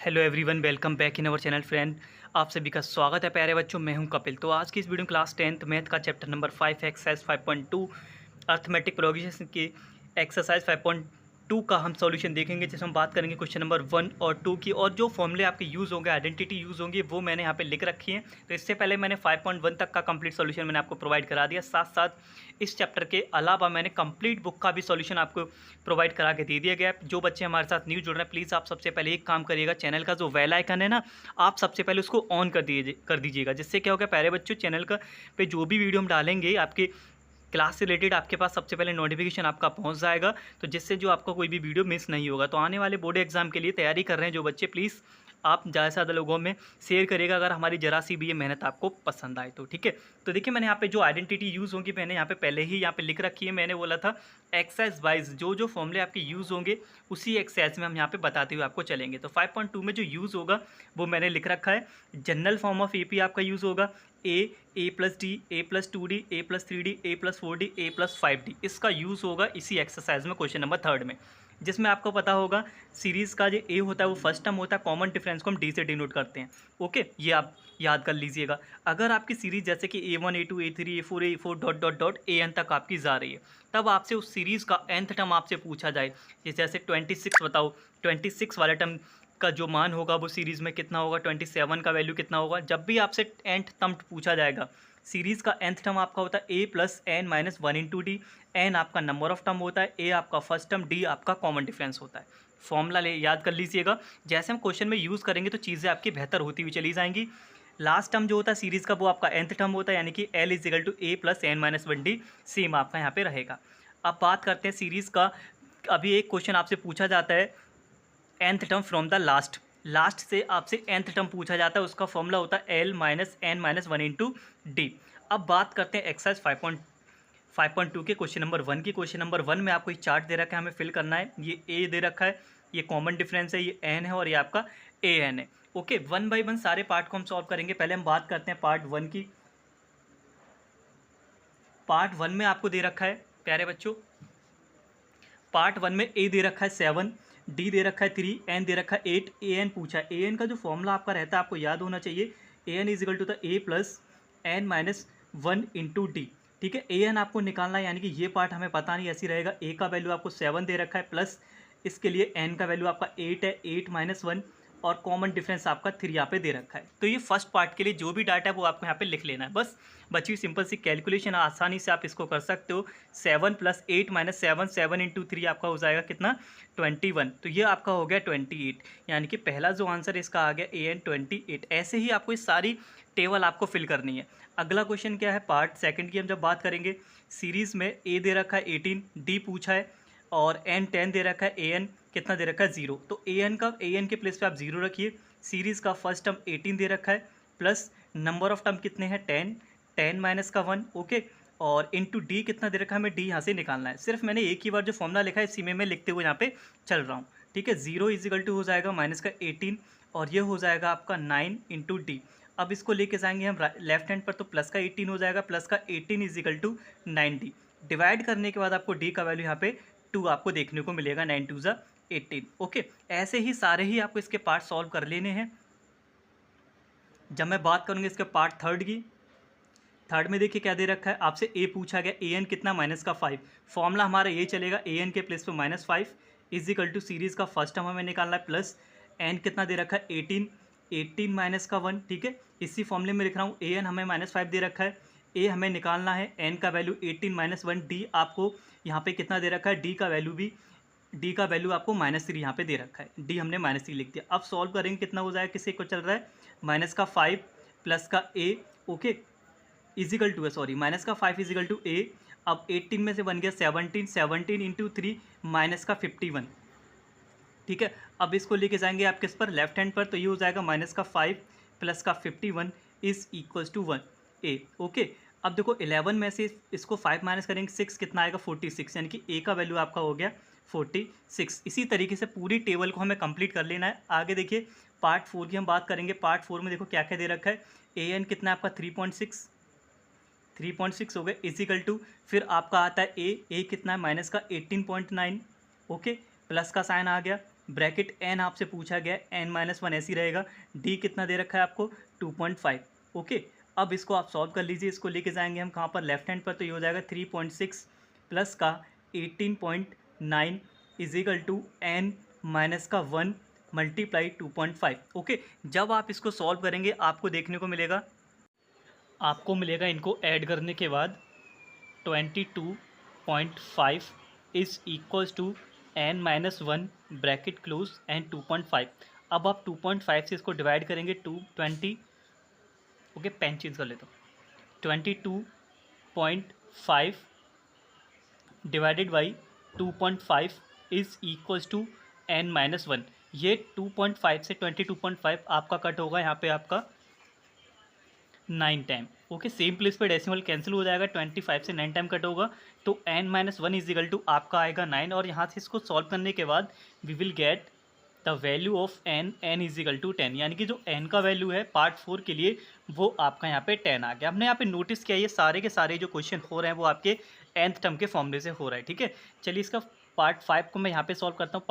Hello everyone, welcome back in our channel friend. आप सभी का स्वागत है प्यारे बच्चों। मैं हूं कपिल। तो आज की इस वीडियो क्लास 10th मैथ का chapter number 5 exercise 5.2 arithmetic progression की एक्सरसाइज 5.2 का हम सॉल्यूशन देखेंगे, जिसमें हम बात करेंगे क्वेश्चन नंबर 1 और 2 की। और जो फॉर्मूले आपके यूज़ होंगे, आइडेंटिटी यूज़ होंगी, वो मैंने यहाँ पे लिख रखी है। तो इससे पहले मैंने 5.1 तक का कंप्लीट सॉल्यूशन मैंने आपको प्रोवाइड करा दिया। साथ साथ इस चैप्टर के अलावा मैंने कंप्लीट बुक का भी सॉल्यूशन आपको प्रोवाइड करा के दे दिया गया है। जो बच्चे हमारे साथ न्यू जुड़ रहे हैं, प्लीज़ आप सबसे पहले एक काम करिएगा, चैनल का जो बेल आइकन है ना, आप सबसे पहले उसको ऑन कर दीजिएगा। जिससे क्या होगा प्यारे बच्चों, चैनल का पे जो भी वीडियो हम डालेंगे आपके क्लास से रिलेटेड, आपके पास सबसे पहले नोटिफिकेशन आपका पहुंच जाएगा। तो जिससे जो आपका कोई भी वीडियो मिस नहीं होगा। तो आने वाले बोर्ड एग्जाम के लिए तैयारी कर रहे हैं जो बच्चे, प्लीज़ आप ज़्यादा से ज़्यादा लोगों में शेयर करिएगा, अगर हमारी जरा सी भी ये मेहनत आपको पसंद आए तो। ठीक है। तो देखिए, मैंने यहाँ पे जो आइडेंटिटी यूज़ होंगी मैंने यहाँ पे पहले ही यहाँ पे लिख रखी है। मैंने बोला था एक्सरसाइज वाइज जो जो फॉर्मूले आपके यूज़ होंगे उसी एक्सरसाइज में हम यहाँ पे बताते हुए आपको चलेंगे। तो 5.2 में जो यूज़ होगा वो मैंने लिख रखा है। जनरल फॉर्म ऑफ एपी आपका यूज़ होगा ए प्लस डी, ए प्लस 2d, ए प्लस 3d, ए प्लस 4d, ए प्लस 5d। इसका यूज़ होगा इसी एक्सरसाइज में, क्वेश्चन नंबर 3 में। जिसमें आपको पता होगा सीरीज़ का जो ए होता है वो फर्स्ट टर्म होता है, कॉमन डिफरेंस को हम डी से डिनोट करते हैं। ओके, ये आप याद कर लीजिएगा। अगर आपकी सीरीज़ जैसे कि A1 A2 A3 A4 A4 dot dot dot AN तक आपकी जा रही है, तब आपसे उस सीरीज़ का nth टर्म आपसे पूछा जाए, जैसे 26 बताओ, 26 वाले टर्म का जो मान होगा वो सीरीज़ में कितना होगा, 27 का वैल्यू कितना होगा। जब भी आपसे nth टर्म पूछा जाएगा, सीरीज़ का nth टर्म आपका होता है a plus N minus 1 into D. N आपका नंबर ऑफ टर्म होता है, ए आपका फर्स्ट टर्म, डी आपका कॉमन डिफरेंस होता है। फॉर्मूला ले याद कर लीजिएगा। जैसे हम क्वेश्चन में यूज़ करेंगे तो चीज़ें आपकी बेहतर होती हुई चली जाएंगी। लास्ट टर्म जो होता है सीरीज़ का वो आपका nth टर्म होता है, यानी कि L is equal to A plus N minus 1 D. Same आपका यहाँ पे रहेगा। अब बात करते हैं सीरीज़ का। अभी एक क्वेश्चन आपसे पूछा जाता है nth term from the last से आपसे nth टर्म पूछा जाता है, उसका फॉर्मूला होता है L minus N minus 1 into D. अब बात करते हैं एक्सरसाइज 5.2 के क्वेश्चन नंबर 1 की। क्वेश्चन नंबर 1 में आपको एक चार्ट दे रखा है, हमें फिल करना है। ये ए दे रखा है, ये कॉमन डिफरेंस है, ये एन है और ये आपका ए एन है। ओके, वन बाई वन सारे पार्ट को हम सॉल्व करेंगे। पहले हम बात करते हैं पार्ट 1 की। पार्ट 1 में आपको दे रखा है प्यारे बच्चों, पार्ट 1 में ए दे रखा है 7, डी दे रखा है 3, एन दे रखा है 8, ए एन पूछा है। ए एन का जो फॉर्मूला आपका रहता है आपको याद होना चाहिए, a n is equal to the a plus N minus 1 into d. ठीक है, ए एन आपको निकालना है, यानी कि ये पार्ट हमें पता नहीं, ऐसी रहेगा। ए का वैल्यू आपको 7 दे रखा है, प्लस इसके लिए एन का वैल्यू आपका 8 है, 8 माइनस 1, और कॉमन डिफरेंस आपका 3 यहाँ पे दे रखा है। तो ये फर्स्ट पार्ट के लिए जो भी डाटा है वो आपको यहाँ पे लिख लेना है। बस बची सिंपल सी कैलकुलेशन, आसानी से आप इसको कर सकते हो। 7 प्लस 8 माइनस 7, 7 इंटू 3 आपका हो जाएगा कितना, 21। तो ये आपका हो गया 28, यानी कि पहला जो आंसर इसका आ गया ए एन 28। ऐसे ही आपको इस सारी टेबल आपको फिल करनी है। अगला क्वेश्चन क्या है, पार्ट सेकंड की हम जब बात करेंगे, सीरीज़ में ए दे रखा है 18, डी पूछा है, और एन 10 दे रखा है, ए एन कितना दे रखा है 0। तो ए एन के प्लेस पे आप 0 रखिए। सीरीज़ का फर्स्ट टर्म 18 दे रखा है, प्लस नंबर ऑफ टर्म कितने हैं 10, 10 माइनस का 1। ओके, और इंटू डी कितना दे रखा है, हमें डी यहाँ से निकालना है। सिर्फ मैंने एक ही बार जो फॉर्मूला लिखा है इसी में मैं लिखते हुए यहाँ पे चल रहा हूँ। ठीक है, 0 इजिकल टू हो जाएगा माइनस का 18, और ये हो जाएगा आपका 9 इंटू डी। अब इसको लेके जाएंगे हम लेफ्ट हैंड पर, तो प्लस का 18 हो जाएगा, प्लस का 18 इजिकल टू 9d। डिवाइड करने के बाद आपको डी का वैल्यू यहाँ पे 2 आपको देखने को मिलेगा, 9 2 ज़ा 18। ओके, ऐसे ही सारे ही आपको इसके पार्ट सॉल्व कर लेने हैं। जब मैं बात करूँगी इसके पार्ट थर्ड की, थर्ड में देखिए क्या दे रखा है, आपसे ए पूछा गया, ए एन कितना माइनस का 5। फॉर्मूला हमारा ये चलेगा, ए एन के प्लेस पे -5 इजिकल टू सीरीज़ का फर्स्ट टर्म हमें निकालना है, प्लस एन कितना दे रखा है 18, 18 माइनस का 1। ठीक है, इसी फॉर्मूले में लिख रहा हूँ, ए एन हमें -5 दे रखा है, ए हमें निकालना है, एन का वैल्यू 18 माइनस 1, डी आपको यहाँ पे कितना दे रखा है, डी का वैल्यू भी, डी का वैल्यू आपको -3 यहाँ पे दे रखा है, डी हमने -3 लिख दिया। अब सॉल्व करेंगे, कितना हो जाएगा, किससे को चल रहा है, माइनस का 5 प्लस का ए, ओके, इजिकल टू है, सॉरी, माइनस का 5 इजिकल टू ए। अब 18 में से बन गया 17, 17 इंटू 3 माइनस का 51। ठीक है, अब इसको लेके जाएंगे आप किस पर, लेफ्ट हैंड पर, तो ये हो जाएगा माइनस का 5 प्लस का 51 is equals to 1 a. Okay, अब देखो 11 में से इसको 5 माइनस करेंगे, 6 कितना आएगा 46, यानी कि ए का वैल्यू आपका हो गया 46। इसी तरीके से पूरी टेबल को हमें कंप्लीट कर लेना है। आगे देखिए पार्ट 4 की हम बात करेंगे। पार्ट 4 में देखो क्या क्या दे रखा है, ए एन कितना है आपका 3.6 हो गया, इजिकल टू, फिर आपका आता है ए कितना है माइनस का 18.9। ओके, प्लस का साइन आ गया, ब्रैकेट एन आपसे पूछा गया है, एन माइनस वन ऐसी रहेगा। डी कितना दे रखा है आपको 2.5। ओके, अब इसको आप सॉल्व कर लीजिए, इसको लेके जाएंगे हम कहाँ पर, लेफ्ट हैंड पर, तो ये हो जाएगा 3.6 प्लस का 18.9 इजिकल टू एन माइनस का 1 मल्टीप्लाई 2.5। ओके, जब आप इसको सॉल्व करेंगे आपको देखने को मिलेगा, आपको मिलेगा इनको ऐड करने के बाद 22.5 is equals to n minus one bracket close and 2.5। अब आप 2.5 से इसको डिवाइड करेंगे 220। ओके, पेन चेंज कर लेता हूँ। 22.5 divided by 2.5 is equals to n minus one. ये 2.5 से 22.5 आपका कट होगा यहाँ पे आपका 9 टाइम। ओके, सेम प्लेस पे डेसिमल कैंसिल हो जाएगा, 25 से 9 टाइम कट होगा, तो n minus one is equal to आपका आएगा 9। और यहाँ से इसको सॉल्व करने के बाद we will get the value of n is equal to 10, यानी कि जो n का वैल्यू है पार्ट 4 के लिए वो आपका यहाँ पे 10 आ गया। हमने यहाँ पे नोटिस किया ये सारे के सारे जो क्वेश्चन हो रहे हैं वो आपके nth टर्म के फॉर्मूले से हो रहा है। ठीक है, चलिए इसका पार्ट 5 को मैं यहाँ पे सॉल्व करता हूँ।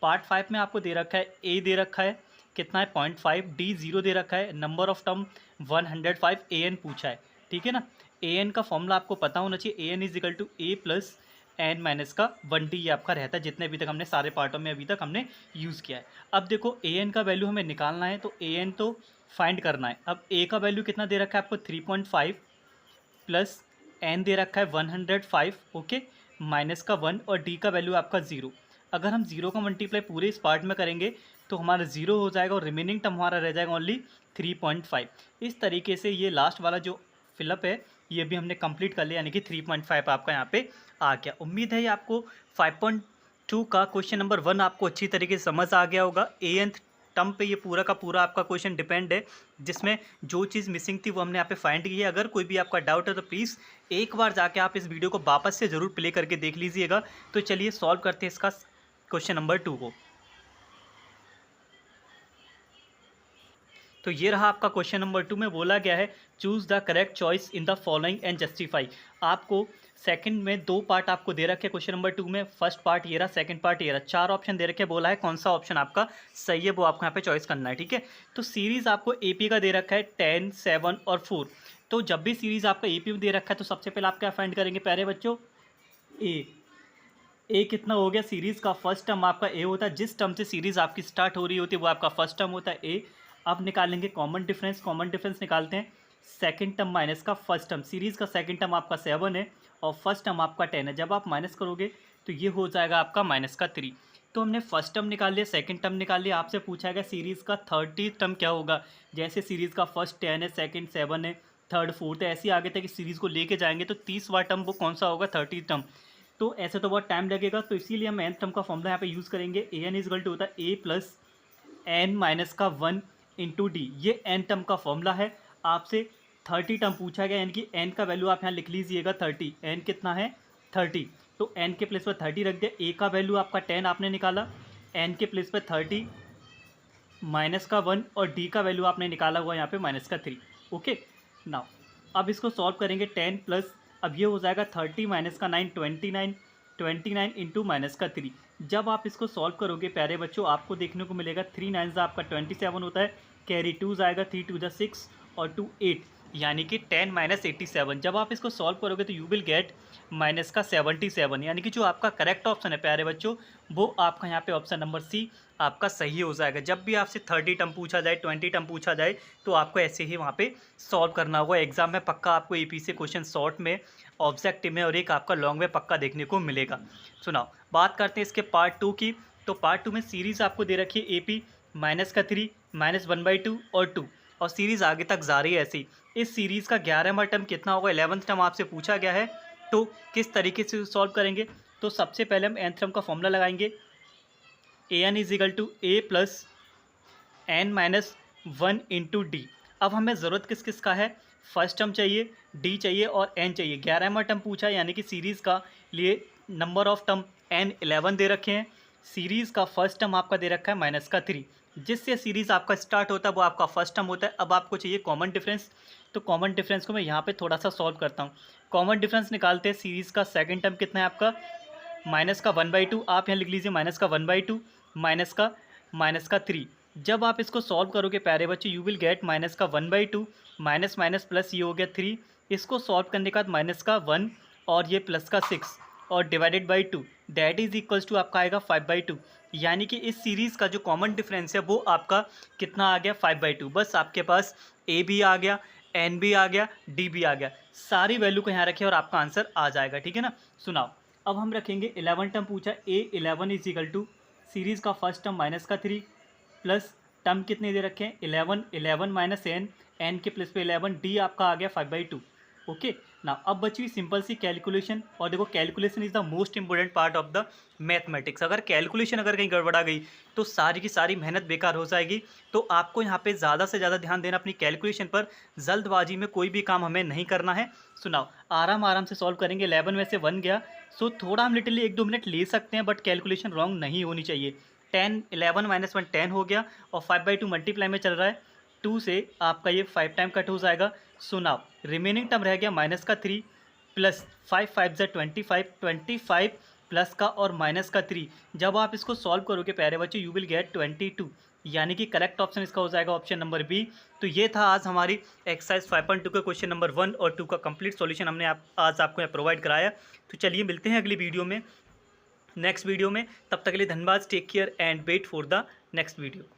पार्ट 5 में आपको दे रखा है a दे रखा है कितना है 0.5, डी 0 दे रखा है, number of term 105, a n पूछा है। ठीक है ना, ए एन का फॉर्मूला आपको पता होना चाहिए, a n is equal to A plus N minus का 1 डी, ये आपका रहता है जितने अभी तक हमने सारे पार्टों में अभी तक हमने यूज़ किया है। अब देखो ए एन का वैल्यू हमें निकालना है, तो ए एन तो फाइंड करना है। अब ए का वैल्यू कितना दे रखा है आपको 3.5 प्लस एन दे रखा है 105, ओके, माइनस का 1, और डी का वैल्यू आपका 0। अगर हम 0 का मल्टीप्लाई पूरे इस पार्ट में करेंगे तो हमारा 0 हो जाएगा और रिमेनिंग टर्म हमारा रह जाएगा ओनली 3.5। इस तरीके से ये लास्ट वाला जो फिलअप है ये भी हमने कंप्लीट कर लिया, यानी कि 3.5 आपका यहाँ पे आ गया। उम्मीद है ये आपको 5.2 का क्वेश्चन नंबर 1 आपको अच्छी तरीके से समझ आ गया होगा। एनथ टर्म पे ये पूरा का पूरा आपका क्वेश्चन डिपेंड है, जिसमें जो चीज़ मिसिंग थी वो हमने यहाँ पे फाइंड की है। अगर कोई भी आपका डाउट है तो प्लीज़ एक बार जाके आप इस वीडियो को वापस से ज़रूर प्ले करके देख लीजिएगा। तो चलिए सॉल्व करते हैं इसका क्वेश्चन नंबर 2 को। तो ये रहा आपका क्वेश्चन नंबर 2 में बोला गया है choose the correct choice in the following and justify. आपको सेकंड में 2 पार्ट आपको दे रखे क्वेश्चन नंबर 2 में, फर्स्ट पार्ट ये रहा, सेकंड पार्ट ये रहा, 4 ऑप्शन दे रखे, बोला है कौन सा ऑप्शन आपका सही है वो आपको यहाँ पे चॉइस करना है। ठीक है, तो सीरीज़ आपको एपी का दे रखा है 10, 7 और 4। तो जब भी सीरीज़ आपका एपी में दे रखा है तो सबसे पहले आप क्या फाइंड करेंगे प्यारे बच्चों, ए कितना हो गया, सीरीज़ का फर्स्ट टर्म आपका ए होता है, जिस टर्म से सीरीज़ आपकी स्टार्ट हो रही होती है वो आपका फर्स्ट टर्म होता है ए। अब निकालेंगे कॉमन डिफरेंस निकालते हैं, सेकंड टर्म माइनस का फर्स्ट टर्म, सीरीज़ का सेकंड टर्म आपका 7 है और फर्स्ट टर्म आपका 10 है, जब आप माइनस करोगे तो ये हो जाएगा आपका माइनस का 3। तो हमने फर्स्ट टर्म निकाल लिया, सेकंड टर्म निकाल लिया। आपसे पूछा गया सीरीज़ का 30 टर्म क्या होगा, जैसे सीरीज़ का फर्स्ट 10 है, सेकंड 7 है, थर्ड 4 है, ऐसे आगे तक इस सीरीज़ को लेके जाएंगे तो 30वां टर्म वो कौन सा होगा, 30 टर्म। तो ऐसे तो बहुत टाइम लगेगा, तो इसीलिए हम nth टर्म का फॉर्मूला यहाँ पे यूज़ करेंगे। ए एन इज इक्वल टू होता है ए प्लस एन माइनस का 1 इंटू डी, ये n टर्म का फॉर्मूला है। आपसे 30 टर्म पूछा गया, यानी कि n का वैल्यू आप यहाँ लिख लीजिएगा 30, n कितना है 30, तो n के प्लेस पर 30 रख दिया। a का वैल्यू आपका 10 आपने निकाला, n के प्लेस पर 30 माइनस का 1 और d का वैल्यू आपने निकाला हुआ यहाँ पे माइनस का 3। ओके, नाउ अब इसको सॉल्व करेंगे 10 प्लस, अब ये हो जाएगा 30 माइनस का 9 29 इंटू माइनस का 3। जब आप इसको सॉल्व करोगे प्यारे बच्चों आपको देखने को मिलेगा 3 9 आपका 27 होता है, कैरी 2 आएगा, 3 2 6 और 2 8, यानी कि 10 माइनस 87। जब आप इसको सॉल्व करोगे तो यू विल गेट माइनस का 77, यानी कि जो आपका करेक्ट ऑप्शन है प्यारे बच्चों वो आपका यहाँ पे ऑप्शन नंबर सी आपका सही हो जाएगा। जब भी आपसे 30 टर्म पूछा जाए, 20 टर्म पूछा जाए तो आपको ऐसे ही वहाँ पे सॉल्व करना होगा। एग्जाम में पक्का आपको एपी से क्वेश्चन शॉर्ट में, ऑब्जेक्टिव में और एक आपका लॉन्ग में पक्का देखने को मिलेगा। सुनाओ, बात करते हैं इसके पार्ट 2 की। तो पार्ट 2 में सीरीज़ आपको दे रखी है एपी माइनस का 3 माइनस 1/2 और 2, और सीरीज़ आगे तक जा रही है ऐसी। इस सीरीज़ का 11वां टर्म कितना होगा, 11th टर्म आपसे पूछा गया है, तो किस तरीके से सॉल्व करेंगे। तो सबसे पहले हम nth टर्म का फॉर्मूला लगाएंगे, a n is equal to A plus N minus 1 into D. अब हमें ज़रूरत किस किस का है, फर्स्ट टर्म चाहिए, डी चाहिए और एन चाहिए। 11वां टर्म पूछा है, यानी कि सीरीज़ का लिए नंबर ऑफ टर्म n 11 दे रखे हैं। सीरीज़ का फर्स्ट टर्म आपका दे रखा है माइनस का 3, जिससे सीरीज़ आपका स्टार्ट होता है वो आपका फर्स्ट टर्म होता है। अब आपको चाहिए कॉमन डिफरेंस, तो कॉमन डिफरेंस को मैं यहाँ पे थोड़ा सा सॉल्व करता हूँ। कॉमन डिफरेंस निकालते हैं, सीरीज़ का सेकंड टर्म कितना है आपका माइनस का 1/2, आप यहाँ लिख लीजिए माइनस का 1/2, माइनस का 3। जब आप इसको सॉल्व करोगे प्यारे बच्चे यू विल गेट माइनस का 1/2 माइनस माइनस प्लस ये हो गया 3। इसको सॉल्व करने के बाद माइनस का 1 और ये प्लस का 6 और divided by 2 that is equals to आपका आएगा 5/2। यानी कि इस सीरीज़ का जो कॉमन डिफरेंस है वो आपका कितना आ गया 5/2। बस आपके पास ए भी आ गया, एन भी आ गया, डी भी आ गया, सारी वैल्यू को यहाँ रखें और आपका आंसर आ जाएगा। ठीक है ना। सुनाओ अब हम रखेंगे 11 टर्म पूछा, A11 is equal to series का फर्स्ट टर्म माइनस का 3 प्लस टर्म कितने दे रखे हैं 11 माइनस एन के प्लस पे 11 डी आपका आ गया 5/2। ओके ना। अब बची हुई सिंपल सी कैलकुलेशन, और देखो calculation is the most important part of the mathematics. अगर कैलकुलेशन अगर कहीं गड़बड़ा गई तो सारी की सारी मेहनत बेकार हो जाएगी। तो आपको यहाँ पे ज़्यादा से ज़्यादा ध्यान देना अपनी कैलकुलेशन पर, जल्दबाजी में कोई भी काम हमें नहीं करना है। सुनाओ आराम आराम से सॉल्व करेंगे। 11 में से 1 गया, सो थोड़ा हम लिटरली 1-2 मिनट ले सकते हैं, बट कैलकुलेशन रॉन्ग नहीं होनी चाहिए। 11 माइनस 1 10 हो गया और 5/2 मल्टीप्लाई में चल रहा है, 2 से आपका ये 5 टाइम कट हो जाएगा। सो नाउ रिमेनिंग टर्म रह गया माइनस का 3 प्लस 5 5 ज़ा 25 प्लस का और माइनस का 3। जब आप इसको सॉल्व करोगे प्यारे बच्चे यू विल गेट 22, यानी कि करेक्ट ऑप्शन इसका हो जाएगा ऑप्शन नंबर बी। तो ये था आज हमारी एक्सरसाइज 5.2 के क्वेश्चन नंबर 1 और 2 का कंप्लीट सॉल्यूशन हमने आज आपको यहाँ प्रोवाइड कराया। तो चलिए मिलते हैं अगली वीडियो में, नेक्स्ट वीडियो में। तब तक के लिए धन्यवाद, take care and wait for the next video.